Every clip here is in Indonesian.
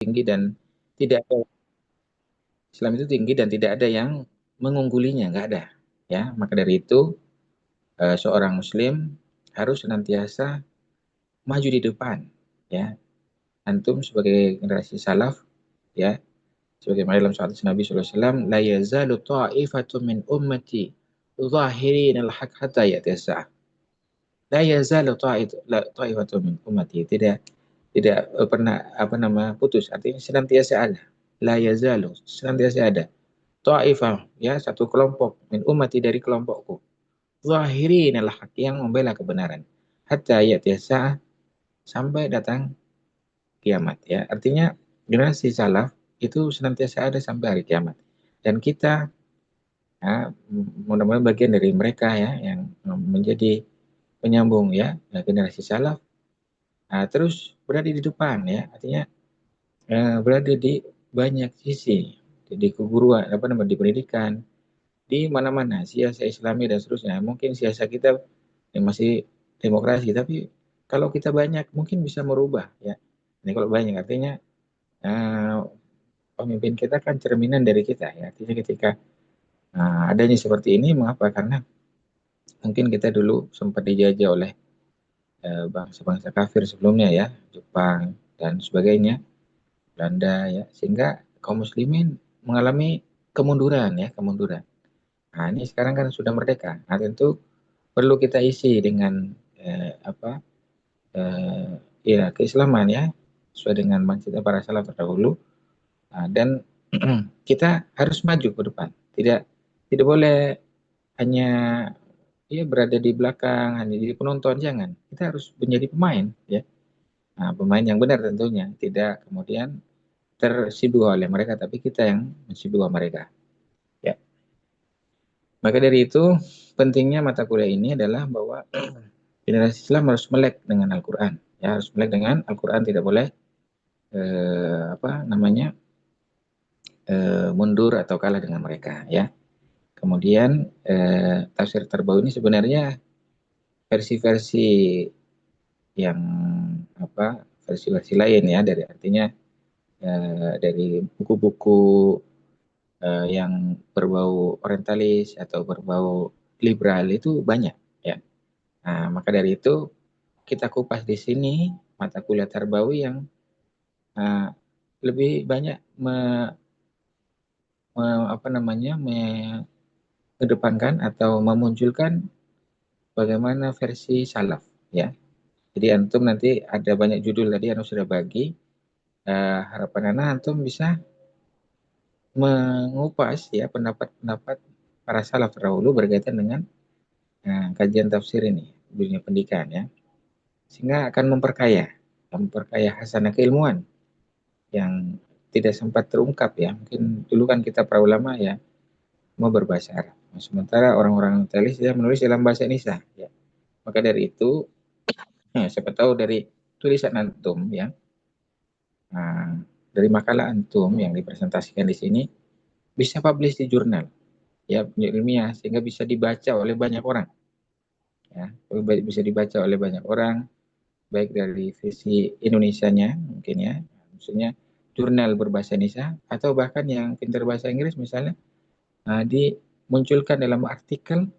tinggi dan tidak ada Islam itu tinggi dan tidak ada yang mengunggulinya, nggak ada. Ya, maka dari itu seorang Muslim harus senantiasa maju di depan. Ya, antum sebagai generasi salaf, ya, sebagaimana dalam hadis Nabi SAW, la yazalu ta'ifatun min ummati zahirin al-haq hatta ya'ti as-sa'ah. La yazalu ta'ifatun min ummati. Tidak pernah putus. Artinya senantiasa ada. La yazalu, senantiasa ada. Ta'ifah, ya, satu kelompok min ummati dari kelompokku. Zahirin al-haq, yang membela kebenaran. Hatta ya'ti as-sa'ah, sampai datang kiamat, ya. Artinya generasi salaf itu senantiasa ada sampai hari kiamat. Dan kita, ya, mudah-mudahan bagian dari mereka, ya, yang menjadi penyambung, ya, generasi salaf, terus berada di depan, ya. Artinya berada di banyak sisi, di keguruan, di pendidikan, di mana-mana, siasa Islami dan seterusnya. Mungkin siasa kita masih demokrasi, tapi kalau kita banyak mungkin bisa merubah, ya. Ini kalau banyak artinya eh, pemimpin kita kan cerminan dari kita, ya. Artinya ketika adanya seperti ini, mengapa? Karena mungkin kita dulu sempat dijajah oleh bangsa-bangsa kafir sebelumnya, ya, Jepang dan sebagainya, Belanda, ya, sehingga kaum muslimin mengalami kemunduran, ya, kemunduran. Nah, ini sekarang kan sudah merdeka. Nah, tentu perlu kita isi dengan apa ya, keislaman, ya, sesuai dengan manhaj para salaf terdahulu. Nah, dan kita harus maju ke depan. Tidak boleh hanya, ya, berada di belakang, hanya jadi penonton, jangan. Kita harus menjadi pemain, ya. Nah, pemain yang benar tentunya, tidak kemudian tersibuk oleh mereka, tapi kita yang mensibuk mereka. Ya. Maka dari itu pentingnya mata kuliah ini adalah bahwa generasi Islam harus melek dengan Al-Quran. Ya, harus melek dengan Al-Quran, tidak boleh mundur atau kalah dengan mereka. Ya. Kemudian tafsir Tarbawi ini sebenarnya versi-versi yang versi-versi lain, ya, dari artinya dari buku-buku yang berbau orientalis atau berbau liberal itu banyak, ya. Nah, maka dari itu kita kupas di sini mata kuliah Tarbawi yang uh, lebih banyak me, mengedepankan atau memunculkan bagaimana versi salaf, ya. Jadi antum nanti ada banyak judul tadi yang sudah bagi. Harapan anak antum bisa mengupas, ya, pendapat-pendapat para salaf terdahulu berkaitan dengan kajian tafsir ini, dunia pendidikan, ya, sehingga akan memperkaya hasanah keilmuan yang tidak sempat terungkap, ya. Mungkin dulu kan kita para ulama, ya, mau berbahasa Arab, sementara orang-orang talis dia menulis dalam bahasa Indonesia, ya. Maka dari itu, siapa tahu dari tulisan antum, ya, dari makalah antum yang dipresentasikan di sini bisa publish di jurnal, ya, ilmiah, sehingga bisa dibaca oleh banyak orang, ya, bisa dibaca oleh banyak orang, baik dari visi Indonesianya mungkin, ya, maksudnya jurnal berbahasa Indonesia, atau bahkan yang pintar bahasa Inggris misalnya dimunculkan dalam artikel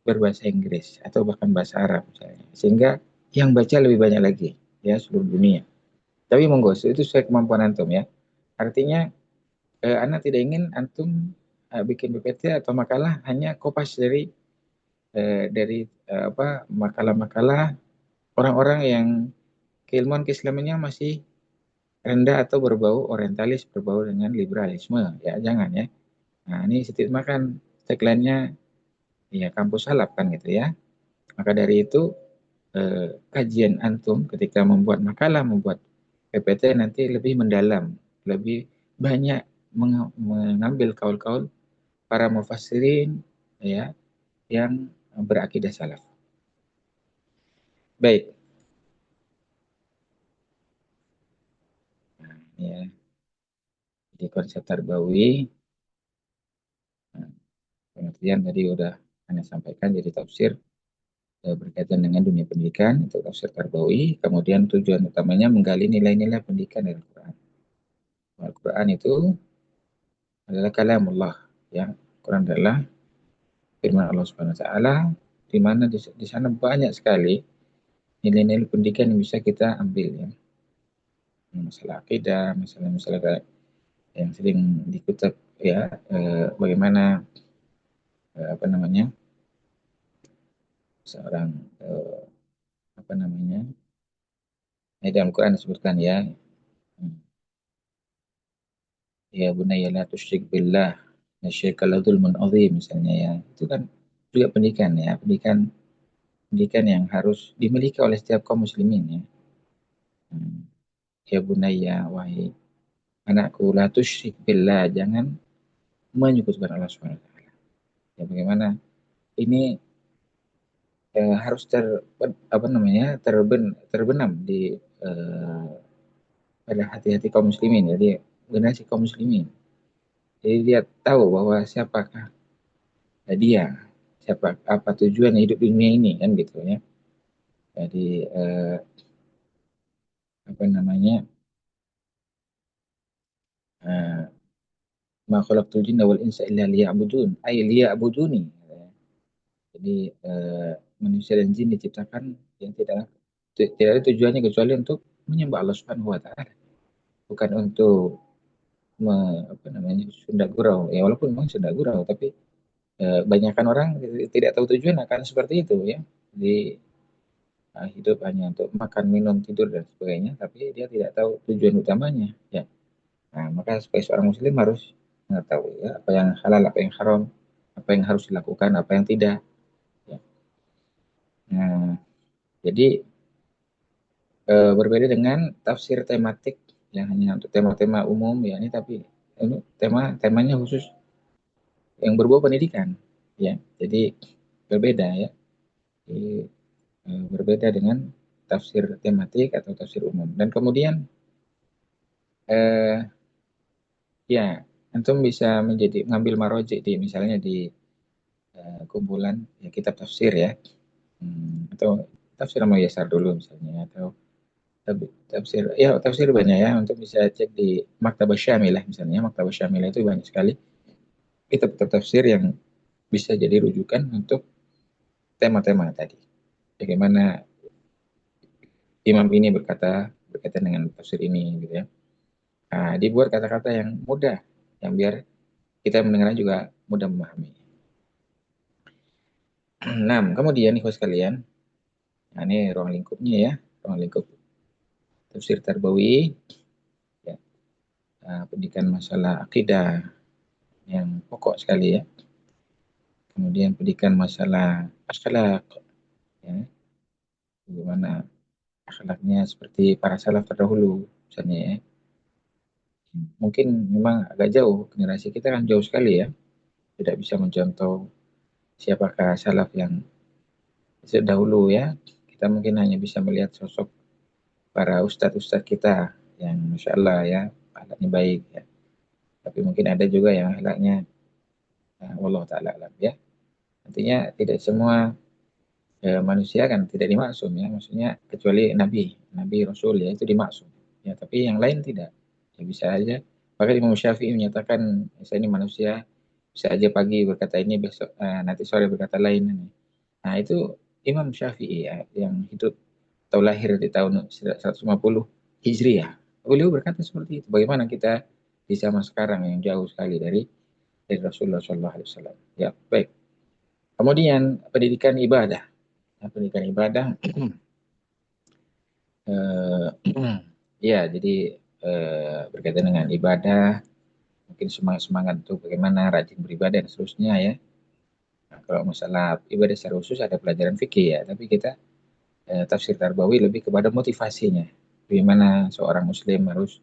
berbahasa Inggris atau bahkan bahasa Arab misalnya, sehingga yang baca lebih banyak lagi, ya, seluruh dunia. Tapi monggo itu sesuai kemampuan antum, ya. Artinya anak tidak ingin antum bikin PPT atau makalah hanya kopas dari makalah-makalah orang-orang yang keilmuan keislamannya masih rendah atau berbau orientalis, berbau dengan liberalisme, ya, jangan, ya. Nah, ini sedikit makan tagline-nya, ya, kampus salap kan gitu, ya. Maka dari itu kajian antum ketika membuat makalah, membuat PPT nanti lebih mendalam, lebih banyak mengambil kaul-kaul para mufassirin, ya, yang berakidah salaf. Baik, ya, di konsep tarbawi, pengertian tadi udah Anda sampaikan, jadi tafsir berkaitan dengan dunia pendidikan, itu tafsir tarbawi. Kemudian tujuan utamanya menggali nilai-nilai pendidikan dari Al-Quran. Quran itu adalah kalamullah, ya. Quran adalah firman Allah Subhanahu wa taala, di mana di sana banyak sekali nilai-nilai pendidikan yang bisa kita ambil, ya. Masalah akidah, masalah-masalah yang sering dikutip, ya, bagaimana apa namanya seorang apa namanya dalam Quran disebutkan, ya, ya bunayya la tusyrik billah nasyirka la dzulmun adzim, misalnya, ya, itu kan juga pendidikan, ya, pendidikan pendidikan yang harus dimiliki oleh setiap kaum muslimin, ya. Hmm. Ya bunayya, wahai anakku, la tusyrik billah, jangan menyekutukan Allah Subhanahu wa taala. Ya, bagaimana ini harus apa namanya terbenam di eh, pada hati-hati kaum muslimin, jadi generasi kaum muslimin. Jadi dia tahu bahwa siapakah dia, siapa, apa tujuan hidup di dunia ini, kan gitu, ya. Jadi apa namanya eh, ma khalaqtul jinna wal insa illa liya'budun ay liya'buduni. Jadi manusia dan jin diciptakan yang tidak ada tujuannya kecuali untuk menyembah Allah Subhanahu wa taala, bukan untuk apa namanya sunda gurau, ya, walaupun memang sunda gurau, tapi banyakkan orang tidak tahu tujuan akan seperti itu, ya. Jadi hidup hanya untuk makan, minum, tidur dan sebagainya, tapi dia tidak tahu tujuan utamanya, ya. Nah, maka sebagai seorang muslim harus mengetahui, ya, apa yang halal, apa yang haram, apa yang harus dilakukan, apa yang tidak, ya. Nah, jadi berbeda dengan tafsir tematik yang hanya untuk tema-tema umum, ya, ini, tapi ini temanya khusus yang berbau pendidikan, ya. Jadi berbeda, ya. Jadi, berbeda dengan tafsir tematik atau tafsir umum. Dan kemudian eh, ya, antum bisa ngambil marojik di, misalnya, di kumpulan, ya, kitab tafsir, ya. Atau tafsir Muyassar dulu misalnya, atau tafsir, ya, tafsir banyak, ya, untuk bisa cek di Maktabah Syamilah, misalnya. Maktabah Syamilah itu banyak sekali kitab-kitab tafsir yang bisa jadi rujukan untuk tema-tema tadi. Bagaimana imam ini berkaitan dengan tafsir ini, gitu, ya. Nah, dibuat kata-kata yang mudah, yang biar kita mendengarnya juga mudah memahami. Nah, kemudian ikhwas sekalian, nah, ini ruang lingkupnya, ya, ruang lingkup tafsir tarbawi, ya. Pendidikan masalah akidah yang pokok sekali, ya. Kemudian pendidikan masalah akhlak, ya, bagaimana akhlaknya seperti para salaf terdahulu, misalnya, ya. Mungkin memang agak jauh, generasi kita kan jauh sekali, ya, tidak bisa mencontoh siapakah salaf yang dahulu, ya. Kita mungkin hanya bisa melihat sosok para ustadz-ustadz kita yang masya Allah, ya, akhlaknya baik, ya. Tapi mungkin ada juga yang akhlaknya wallahu taala alam, ya. Artinya tidak semua manusia kan tidak dimaksum, ya, maksudnya kecuali nabi rasul, ya, itu dimaksum, ya, tapi yang lain tidak, ya, bisa aja. Bahkan Imam Syafi'i menyatakan, saya ini manusia, bisa aja pagi berkata ini, besok nanti sore berkata lain. Nah, itu Imam Syafi'i, ya, yang hidup atau lahir di tahun 150 Hijriah. Beliau berkata seperti itu. Bagaimana kita di zaman sekarang yang jauh sekali dari Rasulullah SAW. Ya, baik. Kemudian pendidikan ibadah. Nah, pendidikan ibadah, eh, ya, jadi berkaitan dengan ibadah, mungkin semangat-semangat untuk bagaimana rajin beribadah dan seterusnya, ya. Nah, kalau masalah ibadah secara khusus ada pelajaran fikih, ya, tapi kita tafsir tarbawi lebih kepada motivasinya. Bagaimana seorang muslim harus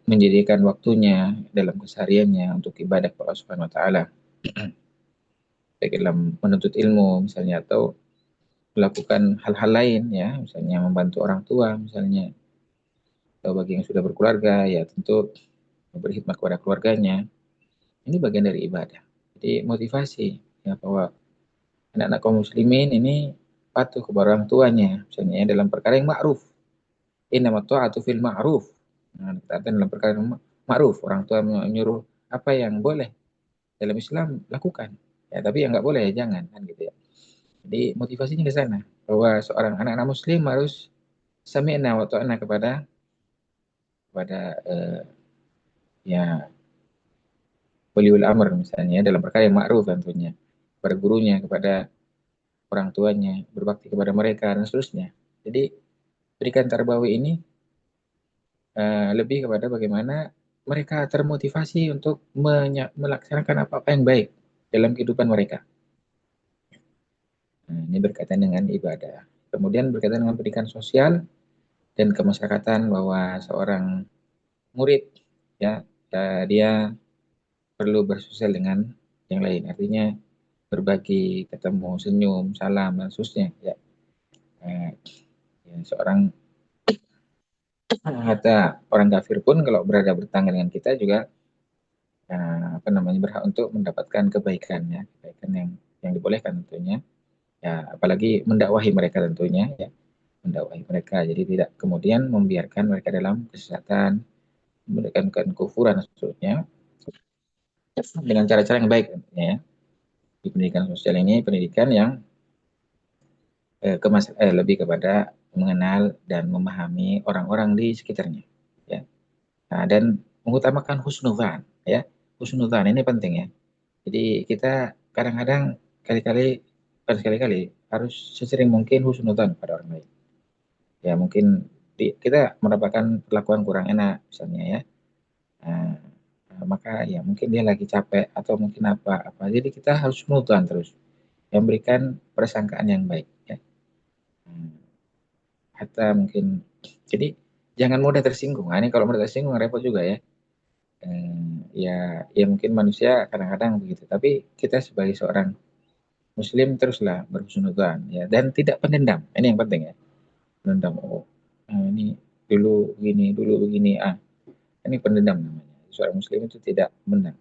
menjadikan waktunya dalam kesehariannya untuk ibadah kepada Allah Subhanahu wa taala, baik dalam menuntut ilmu misalnya, atau melakukan hal-hal lain, ya, misalnya membantu orang tua misalnya, atau bagi yang sudah berkeluarga, ya, tentu berkhidmat kepada keluarganya. Ini bagian dari ibadah. Jadi motivasi, ya, bahwa anak-anak kaum muslimin ini patuh kepada orang tuanya, misalnya, ya, dalam perkara yang ma'ruf. Innamat ta'atu fil ma'ruf. Nah, ketaatan dalam perkara ma'ruf, orang tua menyuruh apa yang boleh dalam Islam lakukan. Ya, tapi yang nggak boleh ya jangan kan gitu ya. Jadi motivasinya ke sana bahwa seorang anak-anak muslim harus sami'na wa ta'na kepada ya waliul amr misalnya dalam perkara yang ma'ruf tentunya, kepada gurunya, kepada orang tuanya, berbakti kepada mereka dan seterusnya. Jadi berikan tarbawi ini lebih kepada bagaimana mereka termotivasi untuk melaksanakan apa-apa yang baik dalam kehidupan mereka. Nah, ini berkaitan dengan ibadah. Kemudian berkaitan dengan pendidikan sosial dan kemasyarakatan bahwa seorang murid ya, dia perlu bersosial dengan yang lain. Artinya berbagi, ketemu, senyum, salam dan seterusnya. Ya, eh, ya seorang kata orang kafir pun kalau berada bertangga dengan kita juga apa namanya berhak untuk mendapatkan kebaikan ya, kebaikan yang dibolehkan tentunya. Ya, apalagi mendakwahi mereka tentunya ya, mendakwahi mereka. Jadi tidak kemudian membiarkan mereka dalam kesesatan, memberikan kekufuran dan seterusnya dengan cara-cara yang baik tentunya ya. Di pendidikan sosial ini pendidikan yang lebih kepada mengenal dan memahami orang-orang di sekitarnya ya. Nah, dan mengutamakan husnudzan ya. Husnudzan ini penting ya. Jadi kita kadang-kadang kali-kali bukan sekali-kali harus sesering mungkin husnudzan pada orang lain. Ya mungkin kita mendapatkan perlakuan kurang enak misalnya ya. Nah, maka ya mungkin dia lagi capek atau mungkin apa-apa. Jadi kita harus husnudzan terus. Yang memberikan persangkaan yang baik ya. Hmm, Hatta mungkin jadi jangan mudah tersinggung. Nah, ini kalau mudah tersinggung repot juga ya. Ya ya mungkin manusia kadang-kadang begitu. Tapi kita sebagai seorang Muslim teruslah berhusnudzan ya dan tidak pendendam. Ini yang penting ya. Pendendam. Oh, ini dulu begini. Ini pendendam namanya. Seorang Muslim itu tidak pendendam.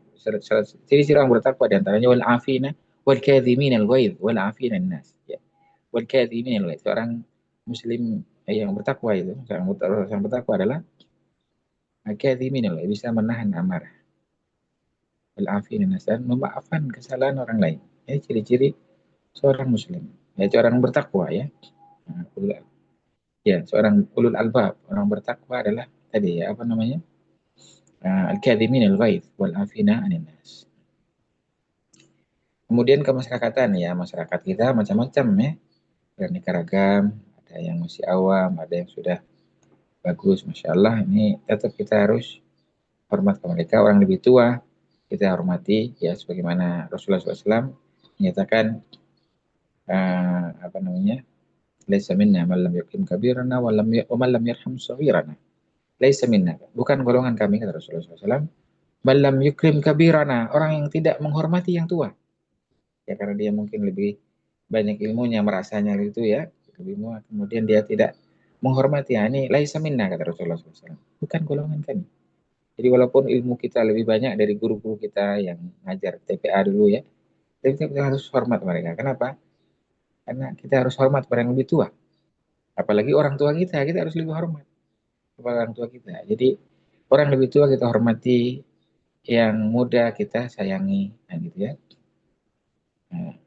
Ciri-ciri orang bertakwa di antaranya wal afina wal kadhimin al ghaidh wal afina nas. Ya. Wal kadhimin al ghaidh. Seorang Muslim yang bertakwa itu, seorang bertakwa adalah kadhimin al ghaidh, bisa menahan amarah. Wal afina nas dan memaafkan kesalahan orang lain. Ini ciri-ciri seorang Muslim. Ya, seorang bertakwa ya. Nah, ya, seorang ulul albab, orang bertakwa adalah tadi ya apa namanya? Al-kadhimin al-ghaidh wal afina 'anil nas. Kemudian kemasyarakatan ya, masyarakat kita macam-macam ya. Beraneka ragam, ada yang masih awam, ada yang sudah bagus, Masya Allah. Ini tetap kita harus hormat ke mereka, orang lebih tua, kita hormati ya sebagaimana Rasulullah SAW menyatakan apa namanya? Laisa minna man lam yuqim kabirana wa man lam yarham saghirana. Laisa minna. Bukan golongan kami kata Rasulullah SAW. Man lam yukrim kabirana, orang yang tidak menghormati yang tua. Ya karena dia mungkin lebih banyak ilmunya merasanya gitu ya. Lebih muat. Kemudian dia tidak menghormati. Ya, ini laisa minna kata Rasulullah SAW. Bukan golongan kami. Jadi walaupun ilmu kita lebih banyak dari guru-guru kita yang ngajar TPA dulu ya, tapi kita harus hormat mereka. Kenapa? Karena kita harus hormat pada yang lebih tua. Apalagi orang tua kita harus lebih hormat kepada orang tua kita. Jadi orang lebih tua kita hormati, yang muda kita sayangi, nah, gitu ya. Nah,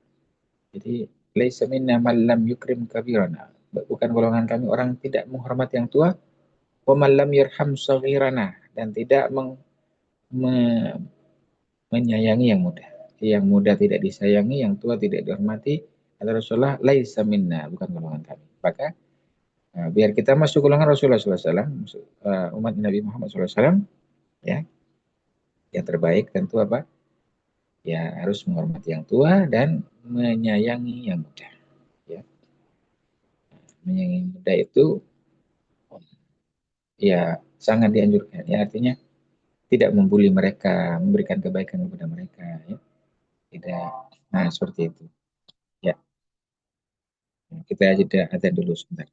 jadi laisa minna man lam yukrim kabirana. Bukan golongan kami orang tidak menghormati yang tua, wa man lam yarham saghirana dan tidak me- menyayangi yang muda. Yang muda tidak disayangi, yang tua tidak dihormati. Kata Rasulullah, laisa minna, bukan golongan kami. Maka biar kita masuk golongan Rasulullah SAW, umat Nabi Muhammad SAW, ya, yang terbaik tentu apa? Ya harus menghormati yang tua dan menyayangi yang muda. Ya, menyayangi yang muda itu ya sangat dianjurkan. Ya artinya tidak membuli mereka, memberikan kebaikan kepada mereka. Ya. Tidak. Nah seperti itu. Ya, kita jeda ada dulu sebentar.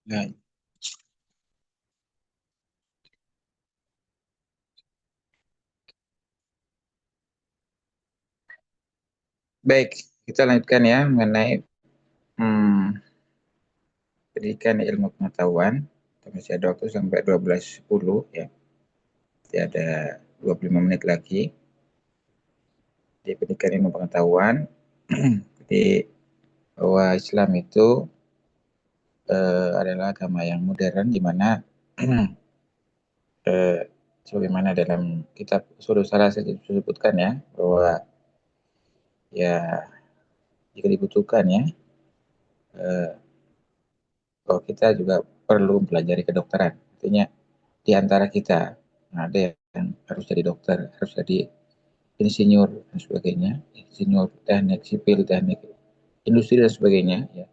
Nah, baik, kita lanjutkan ya mengenai hmm, pendidikan ilmu pengetahuan. Kita masih ada waktu sampai 12.10 ya. Jadi ada 25 menit lagi di pendidikan ilmu pengetahuan. Jadi bahwa Islam itu adalah agama yang modern di mana eh, sebagaimana dalam kitab Ushul Salah saya disebutkan ya bahwa ya jika dibutuhkan ya eh, bahwa kita juga perlu mempelajari kedokteran. Artinya di antara kita ada yang harus jadi dokter, harus jadi insinyur dan sebagainya, insinyur teknik sipil, teknik industri dan sebagainya. Ya.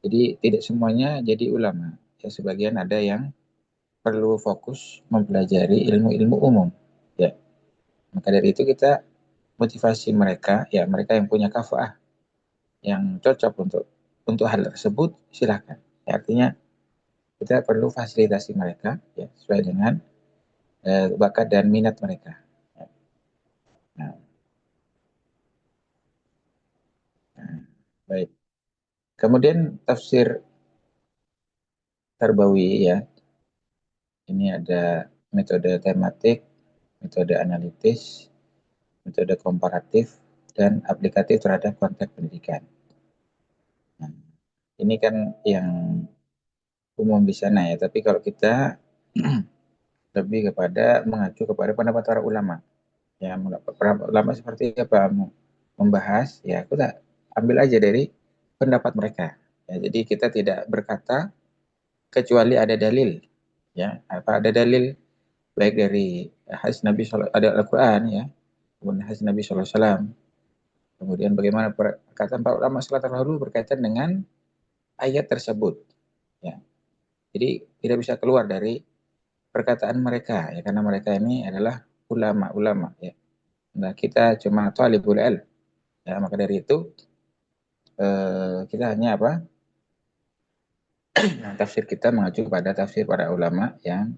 Jadi tidak semuanya jadi ulama. Ya, sebagian ada yang perlu fokus mempelajari ilmu-ilmu umum. Ya, maka dari itu kita motivasi mereka, ya mereka yang punya kafaah yang cocok untuk hal tersebut, silakan. Ya, artinya kita perlu fasilitasi mereka ya, sesuai dengan bakat dan minat mereka. Ya. Nah, nah, baik. Kemudian tafsir Tarbawi ya, ini ada metode tematik, metode analitis, metode komparatif, dan aplikatif terhadap konteks pendidikan. Nah, ini kan yang umum di sana ya, tapi kalau kita lebih kepada mengacu kepada pendapat para ulama. Ya, para ulama seperti apa membahas, ya aku tak ambil aja dari pendapat mereka. Ya, jadi kita tidak berkata kecuali ada dalil. Ya, apa ada dalil baik dari hadis Nabi SAW, ada Al-Quran ya, kemudian hadis Nabi SAW, kemudian bagaimana perkataan para ulama setelah terdahulu berkaitan dengan ayat tersebut. Ya, jadi tidak bisa keluar dari perkataan mereka ya karena mereka ini adalah ulama-ulama ya. Nah, kita cuma talibul ilm ya, maka dari itu kita hanya apa? Nah, tafsir kita mengacu pada tafsir para ulama yang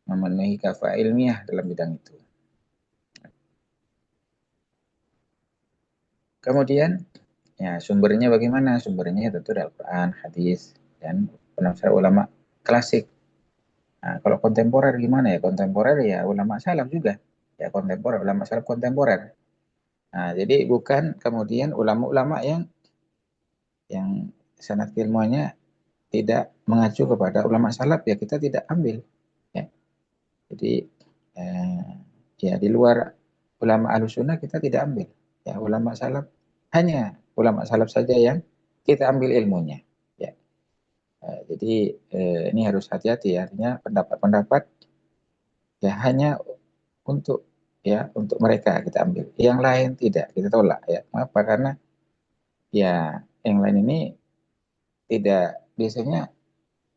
memenuhi kafah ilmiah dalam bidang itu. Kemudian ya sumbernya bagaimana? Sumbernya tentu dari Al-Quran, hadis, dan penafsir ulama klasik. Nah, kalau kontemporer gimana ya? Kontemporer ya ulama salaf juga. Ya kontemporer, ulama salaf kontemporer. Nah, jadi bukan kemudian ulama-ulama yang sanad ilmuannya tidak mengacu kepada ulama salaf, ya kita tidak ambil. Ya. Jadi eh, ya di luar ulama Ahlussunnah kita tidak ambil. Ya, ulama salaf hanya ulama salaf saja yang kita ambil ilmunya. Ya. Jadi ini harus hati-hati ya. Artinya pendapat-pendapat ya hanya untuk untuk mereka kita ambil. Yang lain tidak kita tolak ya. Kenapa? Karena ya yang lain ini tidak biasanya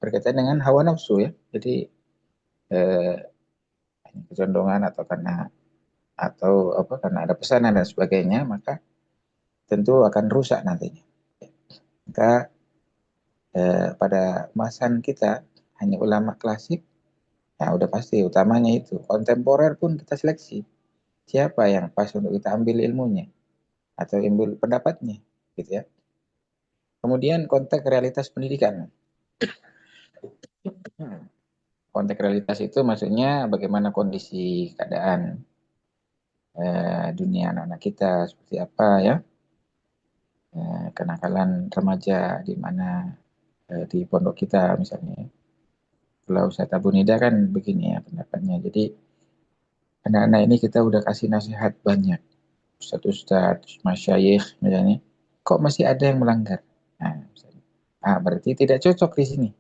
berkaitan dengan hawa nafsu ya. Jadi eh, kecondongan atau karena ada pesanan dan sebagainya, maka tentu akan rusak nantinya. Maka pada masan kita hanya ulama klasik, ya udah pasti utamanya itu. Kontemporer pun kita seleksi siapa yang pas untuk kita ambil ilmunya atau ambil pendapatnya, gitu ya. Kemudian konteks realitas pendidikan. Konteks realitas itu maksudnya bagaimana kondisi keadaan dunia anak-anak kita seperti apa ya, kenakalan remaja di mana di pondok kita misalnya. Kalau Ustaz Abu Nida kan begini ya pendapatnya. Jadi anak-anak ini kita udah kasih nasihat banyak. Ustadz, masyayikh misalnya. Kok masih ada yang melanggar? Nah, misalnya. Berarti tidak cocok di sini.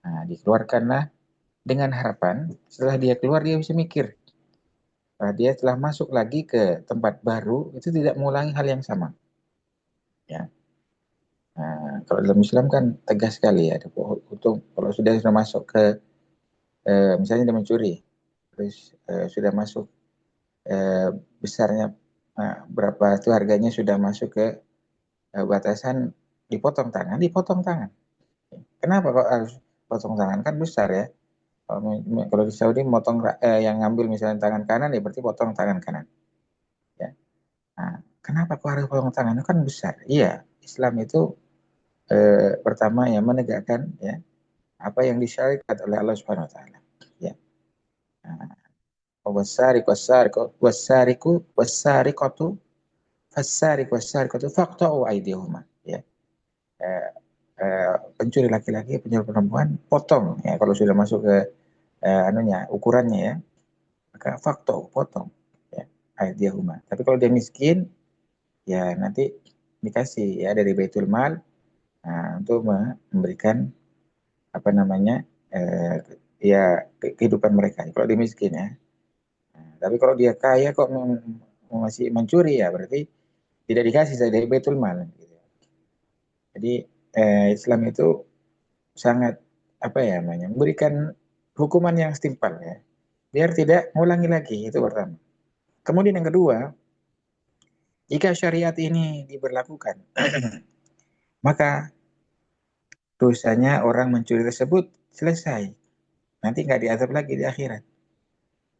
Nah, dikeluarkanlah dengan harapan setelah dia keluar dia bisa mikir. Setelah dia telah masuk lagi ke tempat baru, itu tidak mengulangi hal yang sama. Ya. Nah, kalau dalam Islam kan tegas sekali ya. Untuk kalau sudah masuk ke misalnya dia mencuri, terus sudah masuk eh, besarnya berapa itu harganya sudah masuk ke batasan dipotong tangan, dipotong tangan. Kenapa kok harus potong tangan? Kan besar ya. Kalau di Saudi motong yang ngambil misalnya tangan kanan ya berarti potong tangan kanan. Ya. Nah, kenapa kok harus potong tangan? Itu kan besar. Iya, Islam itu pertama ya menegakkan ya apa yang disyariatkan oleh Allah Subhanahu wa taala. Ya. Nah, wasariq wasariqu wasariqatu fasariq wasariqatu faqta'u aydihuma. Ya. Eh, pencuri laki-laki, pencuri perempuan, potong ya kalau sudah masuk ke ukurannya ya, maka faktor potong ya aidiyahuma. Tapi kalau dia miskin ya nanti dikasih ya dari Baitul Mal untuk memberikan apa namanya eh, ya kehidupan mereka. Kalau dia miskin ya. Tapi kalau dia kaya kok masih mencuri ya berarti tidak dikasih dari Baitul Mal. Gitu. Jadi Islam itu sangat apa ya namanya memberikan hukuman yang setimpal ya biar tidak mengulangi lagi itu pertama. Kemudian yang kedua, jika syariat ini diberlakukan, maka dosanya orang mencuri tersebut selesai. Nanti nggak diazab lagi di akhirat.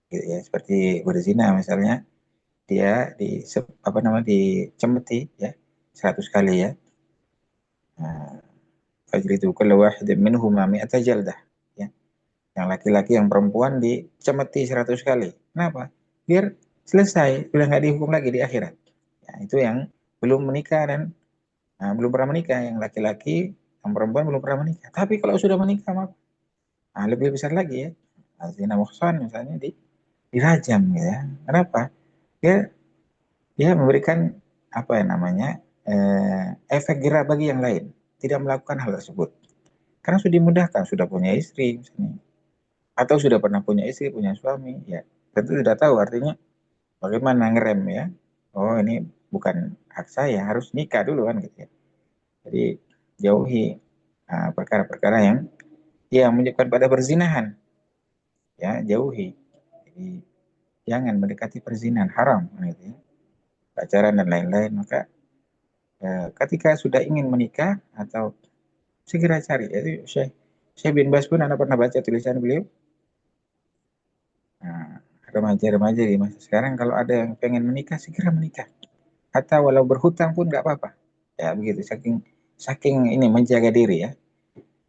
Gitu ya, seperti berzina misalnya, dia di apa namanya dicemeti ya 100 kali ya. Nah, fajridu kullu wahidin minhuma mi'ata jaldah. Ya. Yang laki-laki yang perempuan dicemeti 100 kali. Kenapa? Biar selesai, sudah nggak dihukum lagi di akhirat. Ya, itu yang belum menikah dan belum pernah menikah. Yang laki-laki, yang perempuan belum pernah menikah. Tapi kalau sudah menikah, lebih besar lagi ya. Zina muhsan misalnya dirajam gitu ya. Kenapa? Dia dia memberikan apa ya namanya efek jerah bagi yang lain. Tidak melakukan hal tersebut. Karena sudah dimudahkan, sudah punya istri misalnya. Atau sudah pernah punya istri, punya suami. Ya, tentu sudah tahu artinya bagaimana ngerem ya. Oh ini bukan hak saya, harus nikah dulu kan gitu ya. Jadi jauhi perkara-perkara yang menyebabkan pada perzinahan. Ya, jauhi. Jadi jangan mendekati perzinahan haram gitu ya. Pacaran dan lain-lain maka ketika sudah ingin menikah atau segera cari. Jadi Syekh bin Bas pun anda pernah baca tulisan beliau. Nah, remaja-remaja di masa sekarang kalau ada yang pengen menikah segera menikah. Atau walau berhutang pun nggak apa-apa. Ya begitu saking saking ini menjaga diri ya.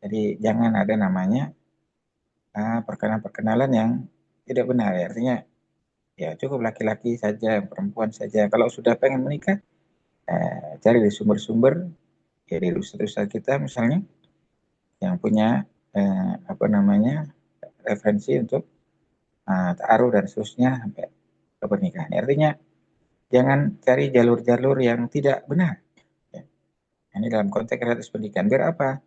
Jadi jangan ada namanya perkenalan-perkenalan yang tidak benar ya. Artinya ya cukup laki-laki saja, perempuan saja. Kalau sudah pengen menikah, cari di sumber-sumber ya dari ustaz-ustaz kita misalnya yang punya apa namanya referensi untuk ta'aruf dan seterusnya sampai ke pernikahan. Artinya jangan cari jalur-jalur yang tidak benar. Ya. Ini dalam konteks realitas pendidikan. Biar apa?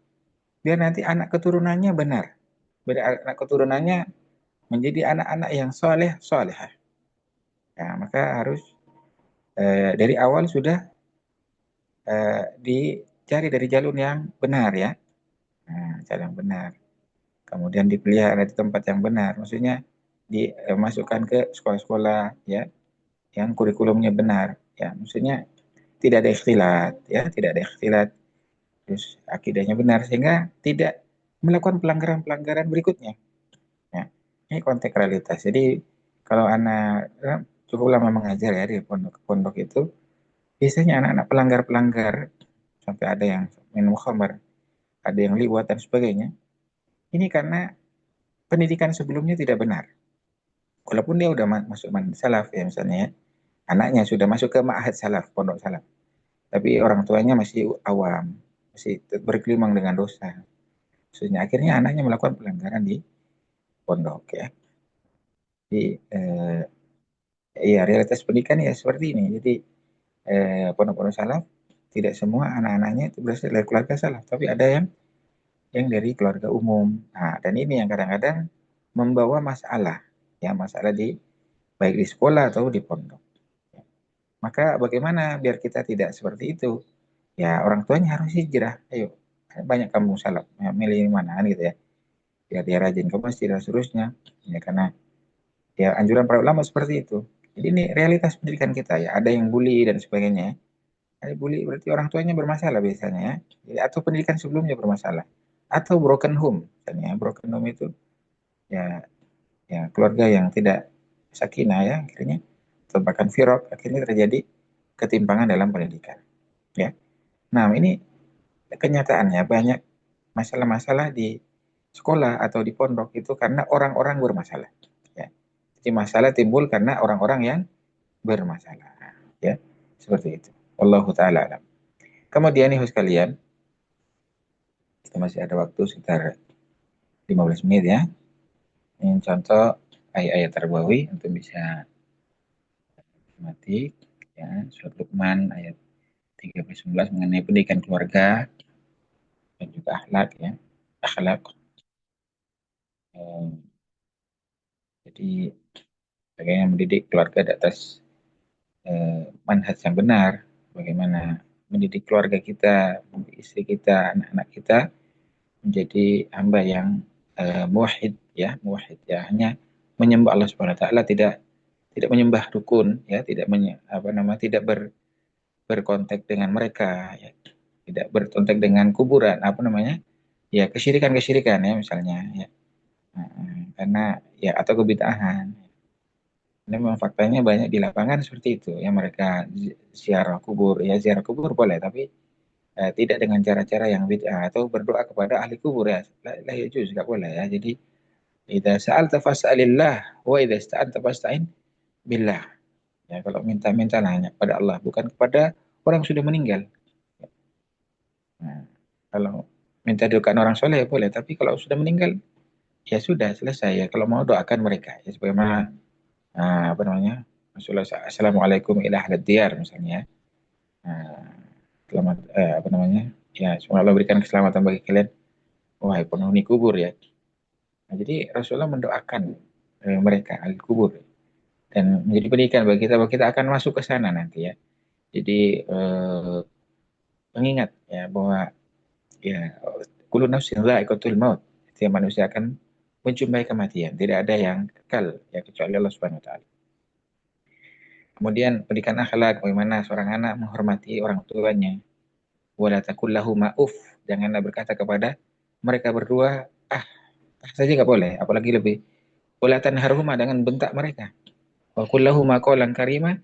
Biar nanti anak keturunannya benar. Biar anak keturunannya menjadi anak-anak yang soleh, solehah. Ya, maka harus dari awal sudah dicari dari jalur yang benar ya. Nah, cara yang benar. Kemudian dipelihara di tempat yang benar. Maksudnya dimasukkan ke sekolah-sekolah ya yang kurikulumnya benar. Ya, maksudnya tidak ada ikhtilat ya, tidak ada ikhtilat. Terus akidahnya benar sehingga tidak melakukan pelanggaran-pelanggaran berikutnya. Ya, ini konteks realitas. Jadi kalau anak cukup lama mengajar ya di pondok-pondok itu, biasanya anak-anak pelanggar-pelanggar sampai ada yang minum khamar, ada yang liwat dan sebagainya. Ini karena pendidikan sebelumnya tidak benar. Walaupun dia udah masuk salaf ya misalnya ya, anaknya sudah masuk ke ma'had salaf, pondok salaf. Tapi orang tuanya masih awam, masih bergelimang dengan dosa. Maksudnya akhirnya anaknya melakukan pelanggaran di pondok ya. Jadi iya realitas pendidikan ya seperti ini. Jadi pondok-pondok salaf tidak semua anak-anaknya itu berasal dari keluarga salaf, tapi ada yang dari keluarga umum. Nah, dan ini yang kadang-kadang membawa masalah, ya masalah di baik di sekolah atau di pondok. Maka bagaimana biar kita tidak seperti itu? Ya orang tuanya harus hijrah. Ayo, banyak kamu salaf, ya, milih mana gitu ya. Biar dia rajin ke masjid dan seterusnya. Ya karena ya anjuran para ulama seperti itu. Jadi ini realitas pendidikan kita ya. Ada yang bully dan sebagainya. Ada bully berarti orang tuanya bermasalah biasanya ya. Jadi, atau pendidikan sebelumnya bermasalah. Atau broken home. Misalnya broken home itu ya keluarga yang tidak sakinah ya akhirnya atau bahkan firaq akhirnya terjadi ketimpangan dalam pendidikan ya. Nah, ini kenyataannya banyak masalah-masalah di sekolah atau di pondok itu karena orang-orang bermasalah ya. Jadi masalah timbul karena orang-orang yang bermasalah ya. Seperti itu. Wallahu taala alam. Kemudian nih sekalian, kita masih ada waktu sekitar 15 menit ya. Ini contoh ayat-ayat terbawi untuk bisa mati ya. Surat Luqman ayat 13 mengenai pendidikan keluarga dan juga akhlak ya. Akhlak. Eh, jadi bagaimana mendidik keluarga di atas manhaj yang benar, bagaimana mendidik keluarga kita, istri kita, anak-anak kita menjadi hamba yang muwahhid ya, hanya menyembah Allah Subhanahu wa taala, tidak menyembah dukun ya, tidak tidak berkontak dengan mereka ya, tidak berkontak dengan kuburan ya kesyirikan-kesyirikan ya misalnya ya. Karena ya atau kebid'ahan. Ini memang faktanya banyak di lapangan seperti itu ya mereka ziarah kubur ya ziarah kubur boleh tapi tidak dengan cara-cara yang bid'ah atau berdoa kepada ahli kubur ya la yajuz nggak boleh ya. Jadi idza sa'alta fas'alillah wa idza ista'anta fasta'in billah. Ya kalau minta-minta hanya kepada Allah bukan kepada orang yang sudah meninggal. Nah, kalau minta doakan orang soleh ya boleh tapi kalau sudah meninggal ya sudah selesai ya kalau mau doakan mereka ya sebagaimana apa namanya Rasulullah Assalamualaikum ila ahlad diyar misalnya. Nah, selamat apa namanya ya semoga Allah berikan keselamatan bagi kalian wahai penghuni kubur ya. Nah, jadi Rasulullah mendoakan mereka ahli kubur dan menjadi pendidikan bagi kita bahwa kita akan masuk ke sana nanti ya. Jadi mengingat ya bahwa ya kullu nafsin dha'iqatul maut. Setiap manusia akan menjumpai kematian. Tidak ada yang kekal ya kecuali Allah Subhanahu wa taala. Kemudian pendidikan akhlak, bagaimana seorang anak menghormati orang tuanya. Wala takul lahuma uf. Janganlah berkata kepada mereka berdua, saja nggak boleh, apalagi lebih. Wala tanharhuma dengan bentak mereka. Wa qul lahuma qawlan karima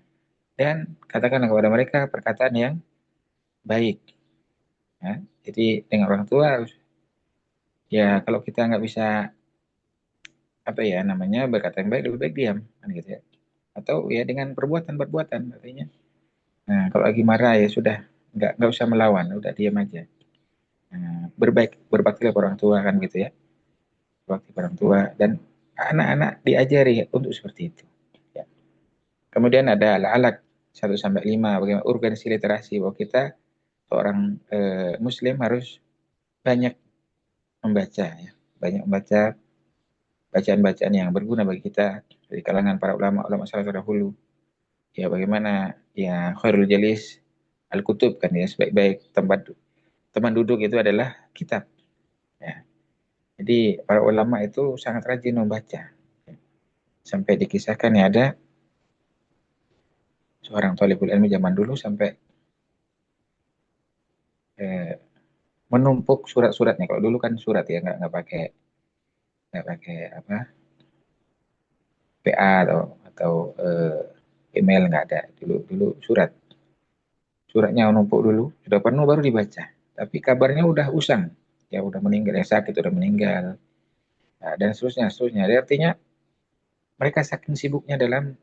dan katakanlah kepada mereka perkataan yang baik. Ya. Jadi dengan orang tua harus ya kalau kita nggak bisa apa ya namanya berkata yang baik lebih baik diam kan gitu ya. Atau ya dengan perbuatan-perbuatan artinya. Nah, kalau lagi marah ya sudah nggak usah melawan, udah diam aja. berbakti kepada orang tua kan gitu ya, berbakti kepada orang tua, dan anak-anak diajari untuk seperti itu. Ya. Kemudian ada alat 1 sampai 5 bagaimana urgensi literasi, bahwa kita seorang Muslim harus banyak membaca, ya, banyak membaca bacaan-bacaan yang berguna bagi kita dari kalangan para ulama salaf terdahulu. Ya bagaimana ya khairul jalis al-kutub kan ya, sebaik-baik tempat teman duduk itu adalah kitab. Ya. Jadi para ulama itu sangat rajin membaca. Sampai dikisahkan ya ada seorang thalibul ilmi zaman dulu sampai eh, menumpuk surat-suratnya. Kalau dulu kan surat ya, nggak pakai apa PA atau email, nggak ada. Dulu suratnya menumpuk dulu, sudah penuh baru dibaca. Tapi kabarnya udah usang, ya udah meninggal, yang sakit udah meninggal, nah, dan seterusnya. Jadi artinya mereka saking sibuknya dalam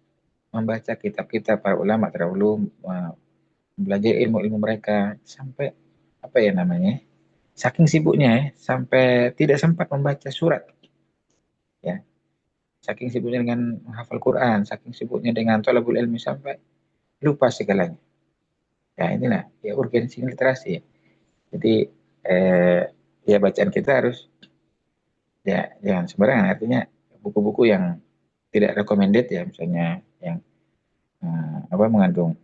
membaca kitab-kitab para ulama terdahulu, belajar ilmu-ilmu mereka, sampai apa ya namanya, saking sibuknya ya, sampai tidak sempat membaca surat, ya, saking sibuknya dengan menghafal Quran, saking sibuknya dengan thalabul ilmi, sampai lupa segalanya. Ya inilah ya urgensi literasi ya. Jadi eh, ya bacaan kita harus, ya jangan sembarangan, artinya buku-buku yang tidak recommended ya, misalnya yang apa mengandung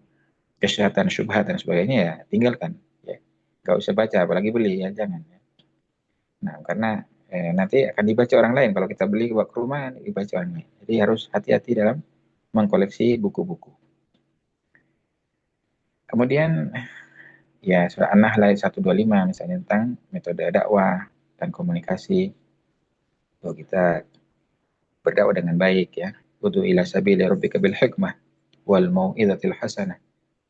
kesehatan syubhat dan sebagainya, ya tinggalkan, ya nggak usah baca, apalagi beli, ya jangan ya. Nah karena nanti akan dibaca orang lain, kalau kita beli ke rumah dibaca orang lain, jadi harus hati-hati dalam mengkoleksi buku-buku. Kemudian ya surah An-Nahl ayat 125 misalnya tentang metode dakwah dan komunikasi, bahwa kita berdakwah dengan baik ya. Udu ila sabili rabbika bil hikmah wal mau'izatil hasanah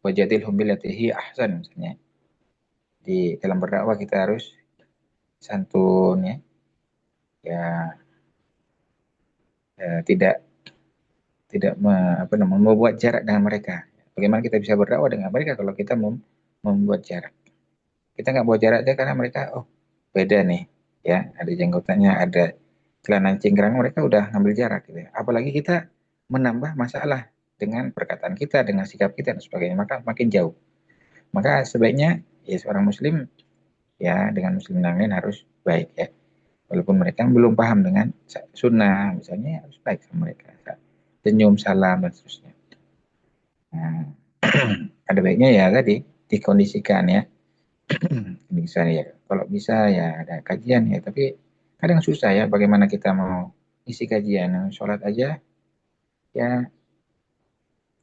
wajadilhum billati hi ahsan, misalnya. Di dalam berdakwah kita harus santun ya, ya, tidak tidak apa namanya, membuat jarak dengan mereka. Bagaimana kita bisa berdakwah dengan mereka kalau kita membuat jarak? Kita nggak buat jarak aja karena mereka, oh beda nih, ya ada jenggotannya, ada celana cingkrang, mereka udah ngambil jarak gitu ya. Apalagi kita menambah masalah dengan perkataan kita, dengan sikap kita dan sebagainya, maka makin jauh. Maka sebaiknya ya seorang muslim ya dengan muslim yang lain harus baik ya. Walaupun mereka belum paham dengan sunnah, misalnya ya harus baik sama mereka. Senyum, salam, dan seterusnya. Nah, ada baiknya ya tadi dikondisikan ya. Misalnya ya, kalau bisa ya ada kajian ya, tapi kadang susah ya bagaimana kita mau isi kajian. Nah, sholat aja ya,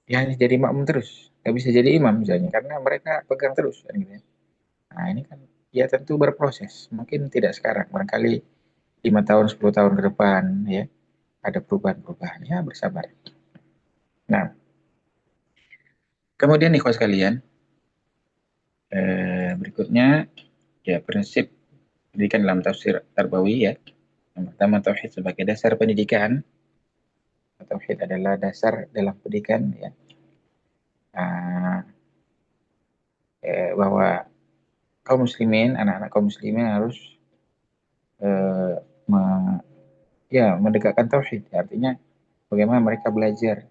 ya hanya jadi makmum terus, nggak bisa jadi imam misalnya karena mereka pegang terus kan gitu ya. Nah ini kan ya tentu berproses, mungkin tidak sekarang, barangkali 5 tahun 10 tahun ke depan ya ada perubahan-perubahan, ya bersabar. Nah kemudian nih kawan sekalian, berikutnya ya prinsip pendidikan dalam tafsir Tarbawi ya. Yang pertama, tauhid sebagai dasar pendidikan. Tauhid adalah dasar dalam pendidikan ya. Nah, bahwa kaum muslimin, anak-anak kaum muslimin harus eh, me- ya mendekatkan tauhid. Artinya bagaimana mereka belajar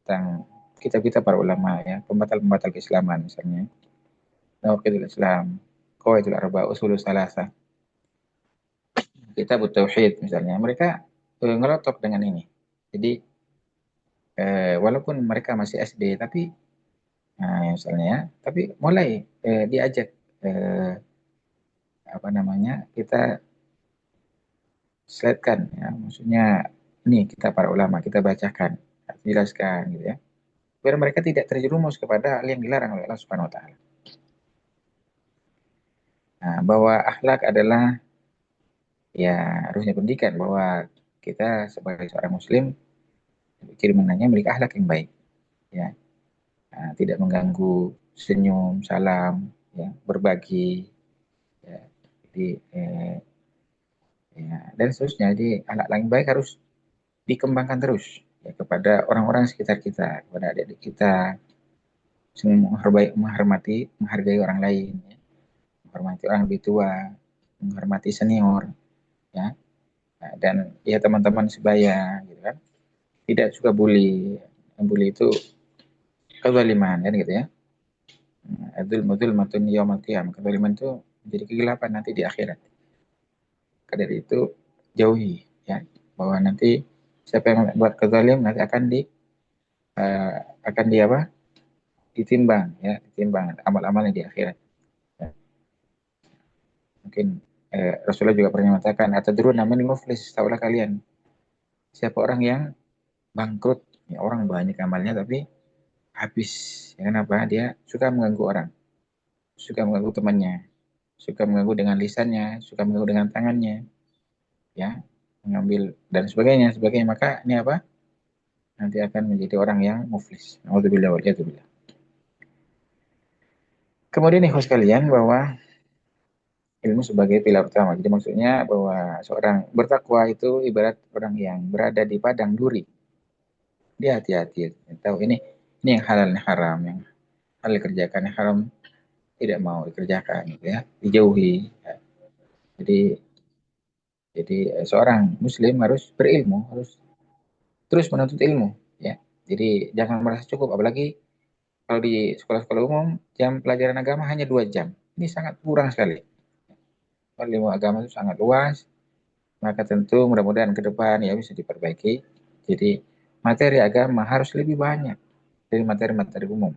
tentang kitab-kitab para ulama ya, pembatal-pembatal keislaman misalnya, Nawaqidul Islam, Qawaidul Arba, Usulul Salasah, Kitab Tauhid misalnya. Mereka ngelotok dengan ini. Jadi walaupun mereka masih SD, tapi misalnya ya, tapi mulai diajak eh, apa namanya, kita seletkan ya, maksudnya ini kita para ulama kita bacakan, jelaskan gitu ya, biar mereka tidak terjerumus kepada hal yang dilarang oleh Allah Subhanahu Wa Taala. Nah, bahwa akhlak adalah ya harusnya pendidikan, bahwa kita sebagai seorang muslim ciri menanya memiliki akhlak yang baik ya. Nah, tidak mengganggu, senyum, salam, ya, berbagi, ya. Jadi ya, dan seterusnya. Jadi akhlak yang baik harus dikembangkan terus ya, kepada orang-orang sekitar kita, kepada adik-adik kita, semua menghargai orang lain, ya. menghormati orang lebih tua, menghormati senior, ya. Nah, dan ya teman-teman sebaya, gitu kan. Tidak suka bully. Bully itu kezaliman, kan gitu ya. Adul mudul matun yaumal qiyamah. Kezaliman itu menjadi kegelapan nanti di akhirat. Maka dari itu jauhi, ya, bahwa nanti siapa yang buat kezalim nanti uh, akan di apa? Ditimbang, ya, ditimbang amal-amalnya di akhirat. Ya, mungkin Rasulullah juga pernah mengatakan, atadruna manil muflis, tahulah kalian siapa orang yang bangkrut, ya, orang banyak amalnya tapi habis. Ya, kenapa? Dia suka mengganggu orang, suka mengganggu temannya, suka mengganggu dengan lisannya, suka mengganggu dengan tangannya, ya, mengambil dan sebagainya, sebagainya. Maka ini apa? Nanti akan menjadi orang yang muflis. Alhamdulillah, waliyadzubillah. Kemudian nih sekalian bahwa ilmu sebagai pilar utama. Jadi maksudnya bahwa seorang bertakwa itu ibarat orang yang berada di padang duri. Dia hati-hati, tahu ini yang halal, yang haram, yang halal dikerjakan, yang haram tidak mau dikerjakan, gitu ya, dijauhi. Ya. Jadi seorang muslim harus berilmu, harus terus menuntut ilmu, ya. Jadi jangan merasa cukup, apalagi kalau di sekolah-sekolah umum jam pelajaran agama hanya 2 jam. Ini sangat kurang sekali. Kalau ilmu agama itu sangat luas, maka tentu mudah-mudahan ke depan ya bisa diperbaiki. Jadi materi agama harus lebih banyak dari materi-materi umum.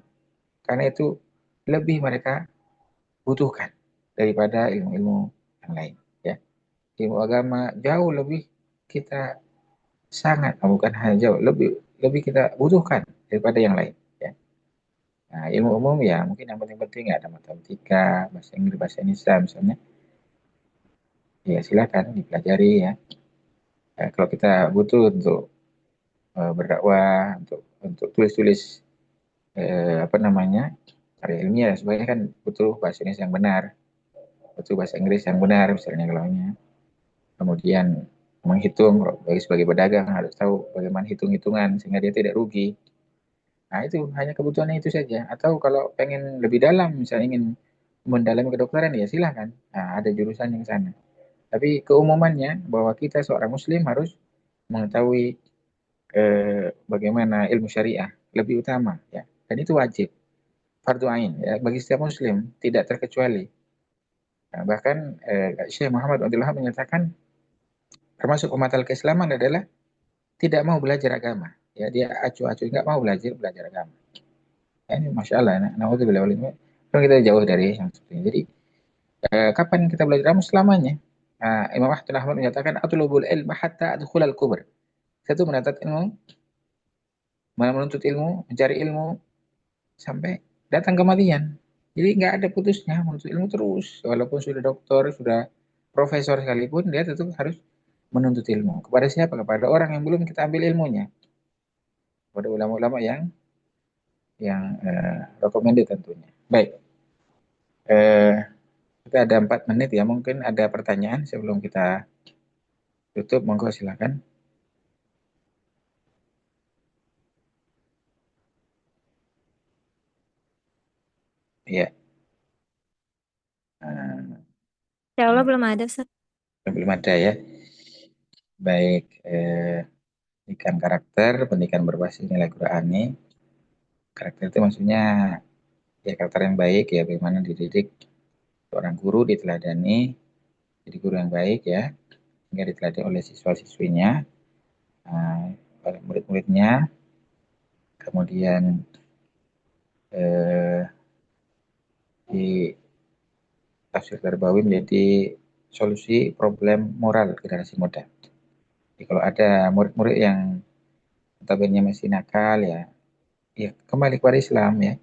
Karena itu lebih mereka butuhkan daripada ilmu-ilmu yang lain. Ya, ilmu agama jauh lebih kita sangat, bukan hanya jauh, lebih lebih kita butuhkan daripada yang lain. Ya. Nah, ilmu umum ya mungkin yang penting-penting ada matematika, bahasa Inggris, bahasa Indonesia misalnya. Ya silakan dipelajari, ya. Kalau kita butuh untuk berdakwah, untuk tulis-tulis apa namanya karya ilmiah, sebenarnya kan butuh bahasa Indonesia yang benar, butuh bahasa Inggris yang benar misalnya kalaunya. Kemudian menghitung, bagi sebagai pedagang harus tahu bagaimana hitung-hitungan sehingga dia tidak rugi. Nah itu hanya kebutuhannya itu saja. Atau kalau pengen lebih dalam, misalnya ingin mendalami kedokteran, ya silahkan. Nah, ada jurusan yang sana. Tapi keumumannya bahwa kita seorang Muslim harus mengetahui bagaimana ilmu syariah lebih utama, ya. Dan itu wajib, fardu ain, ya, bagi setiap Muslim, tidak terkecuali. Nah, bahkan Syekh Muhammad Abdullah menyatakan termasuk pembatal keislaman adalah tidak mau belajar agama. Ya, dia acuh-acuh nggak mau belajar belajar agama. Ya, ini masya Allah. Nah, kita jauh dari yang seperti ini. Jadi kapan kita belajar agama? Selamanya. Imam Ahmad menyatakan atlubul ilm hatta adkhulal kubur. Satu menuntut ilmu, mencari ilmu sampai datang kematian. Jadi nggak ada putusnya, menuntut ilmu terus. Walaupun sudah doktor, sudah profesor sekalipun, dia tetap harus menuntut ilmu. Kepada siapa? Kepada orang yang belum kita ambil ilmunya. Kepada ulama-ulama yang recommended tentunya. Baik, eh, kita ada 4 menit, ya. Mungkin ada pertanyaan sebelum kita tutup. Monggo silakan. Iya, eh, Ya Allah belum ada, Ustaz. belum ada, ya. Baik, pendidikan karakter, pendidikan berbasis nilai Qurani. Karakter itu maksudnya ya karakter yang baik, ya, bagaimana dididik seorang guru, diteladani jadi guru yang baik, ya, hingga diteladani oleh siswa-siswinya, oleh murid-muridnya. Kemudian eh, di tafsir Darbawi menjadi solusi problem moral generasi muda. Jadi kalau ada murid-murid yang notabene masih nakal, ya, ya kembali kepada Islam, ya,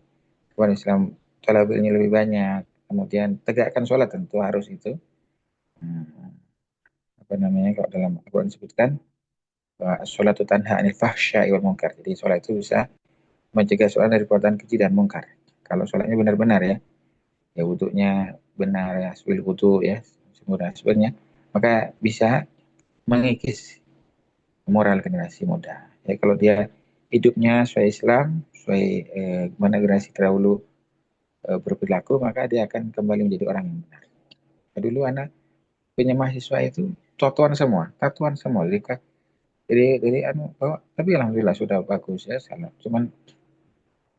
kepada Islam, talabilnya lebih banyak, kemudian tegakkan sholat, tentu harus itu. Hmm, apa namanya, kalau dalam Al-Quran disebutkan bahwa sholat tanha anil fahsya'i wal munkar. Jadi sholat itu bisa mencegah seorang dari perbuatan keji dan mungkar. Kalau sholatnya benar-benar, ya, ya wudhunya benar, ya, sebil wudhu, ya, sebenarnya, maka bisa mengikis moral generasi muda. Ya, kalau dia hidupnya sesuai Islam, sesuai mana generasi terdahulu berperilaku, maka dia akan kembali menjadi orang yang benar. Nah, dulu anak punya mahasiswa itu tatuan semua. Jadi anu, oh, tapi alhamdulillah sudah bagus ya, salah. Cuman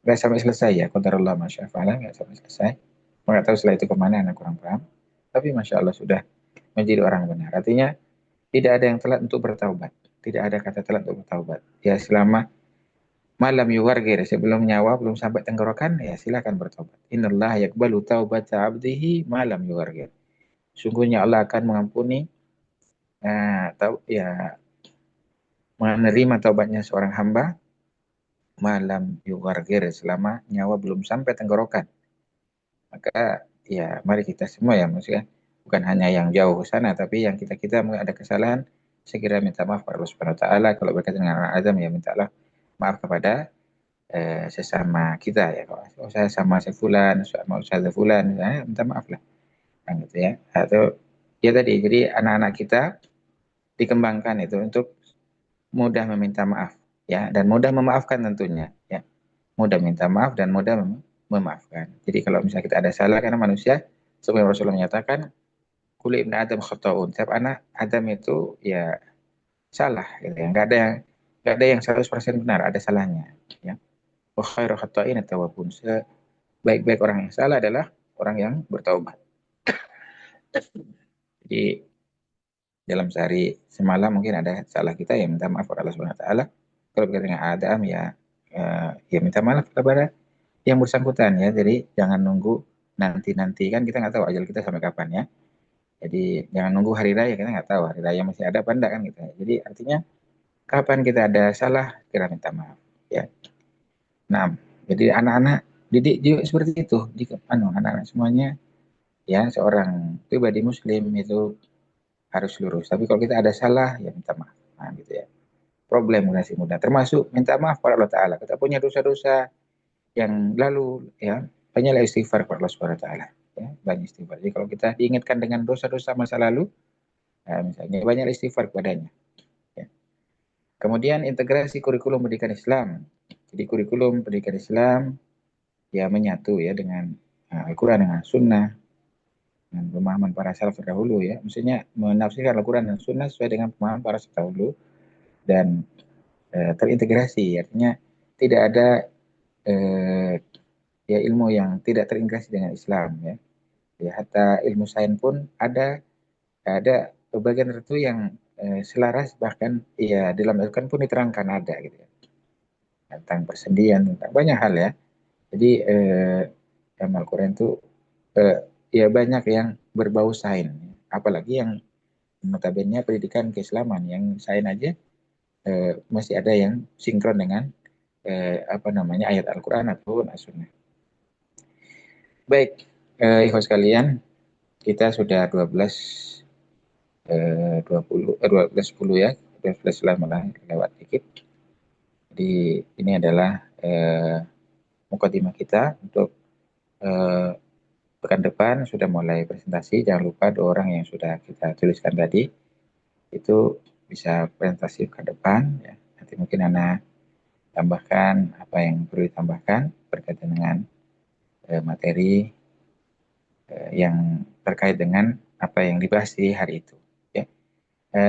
nggak sampai selesai ya, qadarullah masya Allah, nggak sampai selesai. Nggak tahu setelah itu kemana, anak kurang paham. Tapi masya Allah sudah menjadi orang benar. Artinya tidak ada yang telat untuk bertaubat. Tidak ada kata telat untuk bertaubat. Ya selama malam yuwargir, sebelum nyawa belum sampai tenggorokan, ya silakan bertobat. Innallah yakbalu taubata abdihi malam yuwargir. Sungguhnya Allah akan mengampuni, ya, menerima taubatnya seorang hamba malam yuwargir, selama nyawa belum sampai tenggorokan. Maka ya mari kita semua ya, maksudnya bukan hanya yang jauh ke sana, tapi yang kita mungkin ada kesalahan, segera minta maaf kepada Allah Subhanahu wa taala. Kalau berkaitan dengan anak Adam, ya mintalah maaf kepada sesama kita ya. Kalau saya sama si fulan, sama Ustaz fulan, minta maaf lah, kan gitu ya. Atau ya tadi, jadi anak-anak kita dikembangkan itu untuk mudah meminta maaf ya, dan mudah memaafkan tentunya ya. Mudah minta maaf dan mudah memaafkan. Jadi kalau misalnya kita ada salah, karena manusia seperti Rasulullah menyatakan, kuli ibn Adam khata'un. Setiap anak Adam itu ya salah gitu ya. Nggak ada yang 100% benar, ada salahnya ya. Wa khairu khata'in at-tawwabun. Sebaik-baik orang yang salah adalah orang yang bertaubat. Jadi dalam sehari semalam mungkin ada salah kita, ya minta maaf kepada Allah Subhanahu wa taala. Kalau berkaitan dengan Adam ya, ya minta maaf kepada yang bersangkutan ya. Jadi jangan nunggu nanti-nanti, kan kita nggak tahu ajal kita sampai kapan ya. Jadi jangan nunggu hari raya, kita nggak tahu hari raya masih ada apa enggak kan gitu. Jadi artinya kapan kita ada salah, kita minta maaf ya. Nah, jadi anak-anak didik juga seperti itu. Jika anak-anak semuanya ya, seorang pribadi muslim itu harus lurus. Tapi kalau kita ada salah, ya minta maaf. Nah, gitu ya. Problem generasi muda termasuk minta maaf kepada Allah Taala. Kita punya dosa-dosa yang lalu ya, banyaklah istighfar kepada Allah Subhanahu wa taala ya, banyak istighfar. Jadi kalau kita diingatkan dengan dosa-dosa masa lalu, misalnya banyak istighfar kepadanya ya. Kemudian integrasi kurikulum pendidikan Islam. Jadi kurikulum pendidikan Islam ya menyatu ya dengan Al-Qur'an, dengan sunnah, dengan pemahaman para salaf terdahulu ya. Maksudnya menafsirkan Al-Qur'an dan sunnah sesuai dengan pemahaman para salaf terdahulu, dan terintegrasi, artinya tidak ada eh, ya ilmu yang tidak terintegrasi dengan Islam ya. Ya, hatta ilmu sains pun ada bagian tertentu yang selaras, bahkan ya dalam Al-Quran pun diterangkan ada gitu ya, tentang persendian, tentang banyak hal ya. Jadi dalam Al-Quran itu eh, ya banyak yang berbau sains, apalagi yang notabene pendidikan keislaman, yang sains aja masih ada yang sinkron dengan apa namanya, ayat Al-Quran ataupun As-Sunnah. Baik, ikhwas sekalian, kita sudah 12:10 ya, 12 lah malah, lewat dikit. Jadi ini adalah mukadimah kita untuk eh, pekan depan sudah mulai presentasi. Jangan lupa 2 orang yang sudah kita tuliskan tadi itu bisa presentasi pekan depan ya. Nanti mungkin Ana tambahkan apa yang perlu ditambahkan berkaitan dengan materi yang terkait dengan apa yang dibahas di hari itu.